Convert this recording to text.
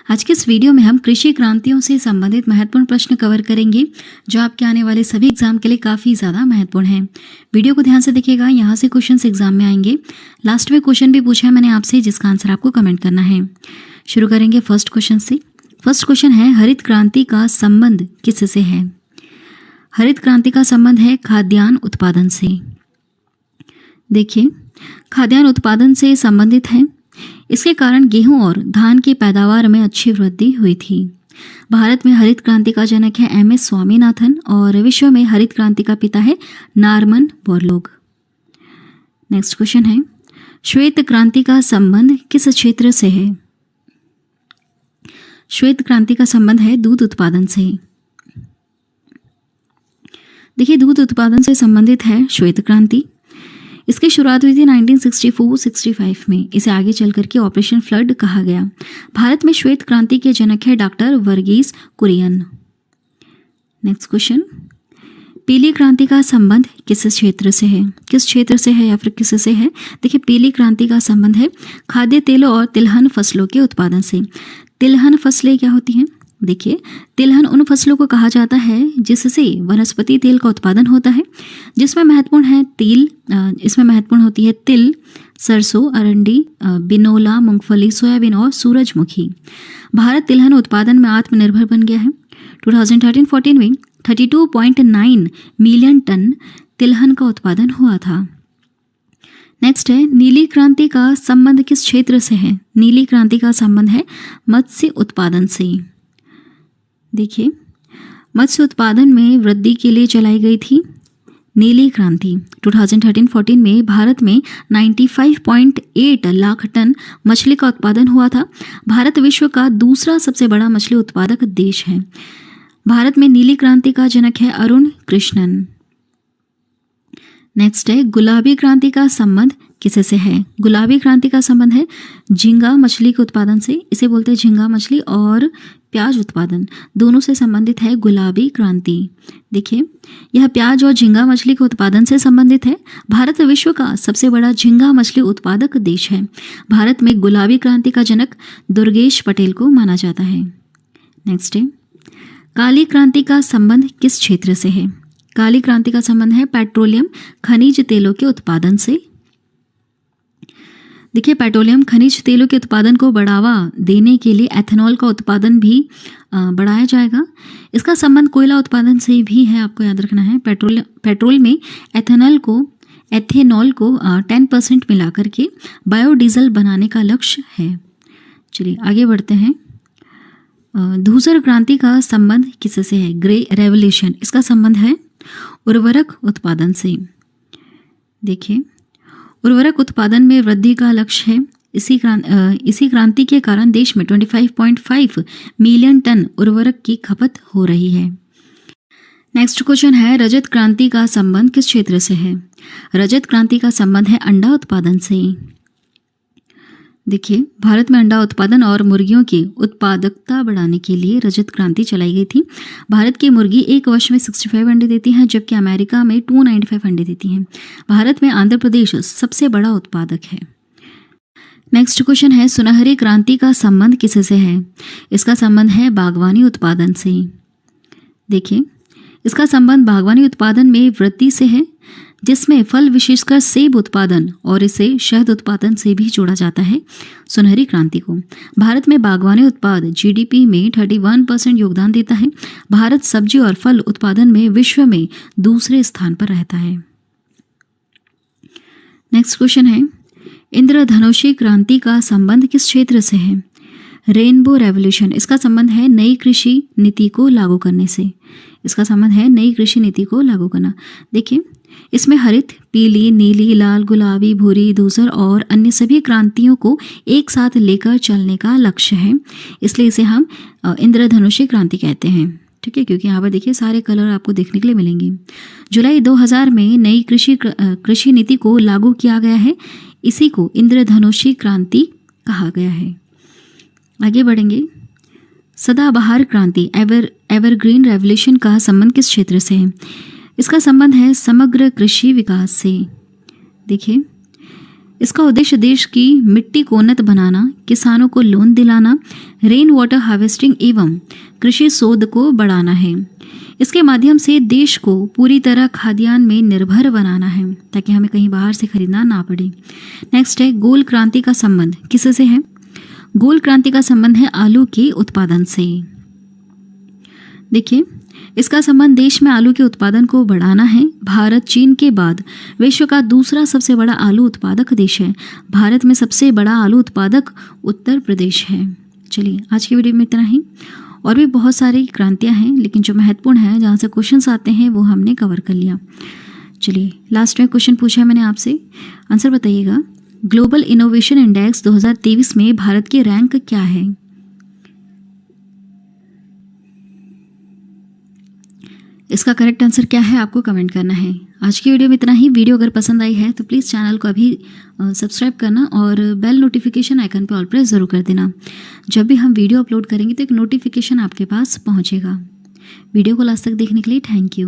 आज के इस वीडियो में हम कृषि क्रांतियों से संबंधित महत्वपूर्ण प्रश्न कवर करेंगे जो आपके आने वाले सभी एग्जाम के लिए काफ़ी ज़्यादा महत्वपूर्ण हैं। वीडियो को ध्यान से देखिएगा, यहाँ से क्वेश्चंस एग्जाम में आएंगे। लास्ट में क्वेश्चन भी पूछा है मैंने आपसे, जिसका आंसर आपको कमेंट करना है। शुरू करेंगे फर्स्ट क्वेश्चन से। फर्स्ट क्वेश्चन है, हरित क्रांति का संबंध किससे है? हरित क्रांति का संबंध है खाद्यान्न उत्पादन से। देखिए, खाद्यान्न उत्पादन से संबंधित है। इसके कारण गेहूं और धान की पैदावार में अच्छी वृद्धि हुई थी। भारत में हरित क्रांति का जनक है एम एस स्वामीनाथन और विश्व में हरित क्रांति का पिता है नॉर्मन बोरलॉग। नेक्स्ट क्वेश्चन है, श्वेत क्रांति का संबंध किस क्षेत्र से है? श्वेत क्रांति का संबंध है दूध उत्पादन से। देखिए, दूध उत्पादन से संबंधित है श्वेत क्रांति। इसकी शुरुआत हुई थी 1964-65 में। इसे आगे चल करके ऑपरेशन फ्लड कहा गया। भारत में श्वेत क्रांति के जनक है doctor Verghese Kurien. Next question, पीली क्रांति का संबंध किस क्षेत्र से है? किस क्षेत्र से है या फिर किससे है? देखिए, पीली क्रांति का संबंध है खाद्य तेलों और तिलहन फसलों के उत्पादन से। तिलहन फसलें क्या होती हैं? देखिए, तिलहन उन फसलों को कहा जाता है जिससे वनस्पति तेल का उत्पादन होता है, जिसमें महत्वपूर्ण है तिल। इसमें महत्वपूर्ण होती है तिल, सरसों, अरंडी, बिनोला, मूंगफली, सोयाबीन और सूरजमुखी। भारत तिलहन उत्पादन में आत्मनिर्भर बन गया है। 2013-14 में 32.9 मिलियन टन तिलहन का उत्पादन हुआ था। नेक्स्ट है, नीली क्रांति का संबंध किस क्षेत्र से है? नीली क्रांति का संबंध है मत्स्य उत्पादन से। देखिए, मत्स्य उत्पादन में वृद्धि के लिए चलाई गई थी नीली क्रांति। 2013-14 में भारत में 95.8 लाख टन मछली का उत्पादन हुआ था। भारत विश्व का दूसरा सबसे बड़ा मछली उत्पादक देश है। भारत में नीली क्रांति का जनक है अरुण कृष्णन। नेक्स्ट है, गुलाबी क्रांति का संबंध किससे है? गुलाबी क्रांति का संबंध है झींगा मछली के उत्पादन से। इसे बोलते हैं झींगा मछली, और प्याज उत्पादन दोनों से संबंधित है गुलाबी क्रांति। देखिए, यह प्याज और झींगा मछली के उत्पादन से संबंधित है। भारत विश्व का सबसे बड़ा झींगा मछली उत्पादक देश है। भारत में गुलाबी क्रांति का जनक दुर्गेश पटेल को माना जाता है। नेक्स्ट है, काली क्रांति का संबंध किस क्षेत्र से है? काली क्रांति का संबंध है पेट्रोलियम खनिज तेलों के उत्पादन से। देखिए, पेट्रोलियम खनिज तेलों के उत्पादन को बढ़ावा देने के लिए एथेनॉल का उत्पादन भी बढ़ाया जाएगा। इसका संबंध कोयला उत्पादन से भी है, आपको याद रखना है। पेट्रोल में एथेनॉल को 10% मिला करके बायोडीजल बनाने का लक्ष्य है। चलिए आगे बढ़ते हैं। धूसर क्रांति का संबंध किससे है? Grey revolution. इसका संबंध है उर्वरक उत्पादन से। देखिए, उर्वरक उत्पादन में वृद्धि का लक्ष्य है। इसी क्रांति के कारण देश में 25.5 मिलियन टन उर्वरक की खपत हो रही है। नेक्स्ट क्वेश्चन है, रजत क्रांति का संबंध किस क्षेत्र से है? रजत क्रांति का संबंध है अंडा उत्पादन से। देखिए, भारत में अंडा उत्पादन और मुर्गियों की उत्पादकता बढ़ाने के लिए रजत क्रांति चलाई गई थी। भारत की मुर्गी एक वर्ष में 65 अंडे देती हैं, जबकि अमेरिका में 295 अंडे देती हैं। भारत में आंध्र प्रदेश सबसे बड़ा उत्पादक है। नेक्स्ट क्वेश्चन है, सुनहरी क्रांति का संबंध किससे है? इसका संबंध है बागवानी उत्पादन से। देखिए, इसका संबंध बागवानी उत्पादन में वृद्धि से है, जिसमें फल विशेषकर सेब उत्पादन और इसे शहद उत्पादन से भी जोड़ा जाता है सुनहरी क्रांति को। भारत में बागवानी उत्पाद जीडीपी में 31% योगदान देता है। भारत सब्जी और फल उत्पादन में विश्व में दूसरे स्थान पर रहता है। नेक्स्ट क्वेश्चन है, इंद्रधनुषी क्रांति का संबंध किस क्षेत्र से है? Rainbow revolution. इसका संबंध है नई कृषि नीति को लागू करने से। इसका संबंध है नई कृषि नीति को लागू करना। देखिए, इसमें हरित, पीली, नीली, लाल, गुलाबी, भूरी, धूसर और अन्य सभी क्रांतियों को एक साथ लेकर चलने का लक्ष्य है। इसलिए इसे हम इंद्रधनुषी क्रांति कहते हैं। ठीक है, क्योंकि यहाँ पर देखिए सारे कलर आपको देखने के लिए मिलेंगे। जुलाई 2000 में नई कृषि नीति को लागू किया गया है। इसी को इंद्रधनुषी क्रांति कहा गया है। आगे बढ़ेंगे। सदाबहार क्रांति एवरग्रीन रेवोल्यूशन का संबंध किस क्षेत्र से है? इसका संबंध है समग्र कृषि विकास से। देखिए, इसका उद्देश्य देश की मिट्टी को उन्नत बनाना, किसानों को लोन दिलाना, रेन वाटर हार्वेस्टिंग एवं कृषि शोध को बढ़ाना है। इसके माध्यम से देश को पूरी तरह खाद्यान्न में निर्भर बनाना है ताकि हमें कहीं बाहर से खरीदना ना पड़े। नेक्स्ट है गोल क्रांति का संबंध किससे है? गोल क्रांति का संबंध है आलू के उत्पादन से। देखिए, इसका संबंध देश में आलू के उत्पादन को बढ़ाना है। भारत चीन के बाद विश्व का दूसरा सबसे बड़ा आलू उत्पादक देश है। भारत में सबसे बड़ा आलू उत्पादक उत्तर प्रदेश है। चलिए, आज की वीडियो में इतना ही। और भी बहुत सारी क्रांतियां हैं, लेकिन जो महत्वपूर्ण है, जहाँ से क्वेश्चंस आते हैं, वो हमने कवर कर लिया। चलिए, लास्ट में क्वेश्चन पूछा मैंने आपसे, आंसर बताइएगा। ग्लोबल इनोवेशन इंडेक्स 2023 में भारत की रैंक क्या है? इसका करेक्ट आंसर क्या है आपको कमेंट करना है। आज की वीडियो में इतना ही। वीडियो अगर पसंद आई है तो प्लीज़ चैनल को अभी सब्सक्राइब करना और बेल नोटिफिकेशन आइकन पर ऑल प्रेस ज़रूर कर देना। जब भी हम वीडियो अपलोड करेंगे तो एक नोटिफिकेशन आपके पास पहुंचेगा। वीडियो को लास्ट तक देखने के लिए थैंक यू।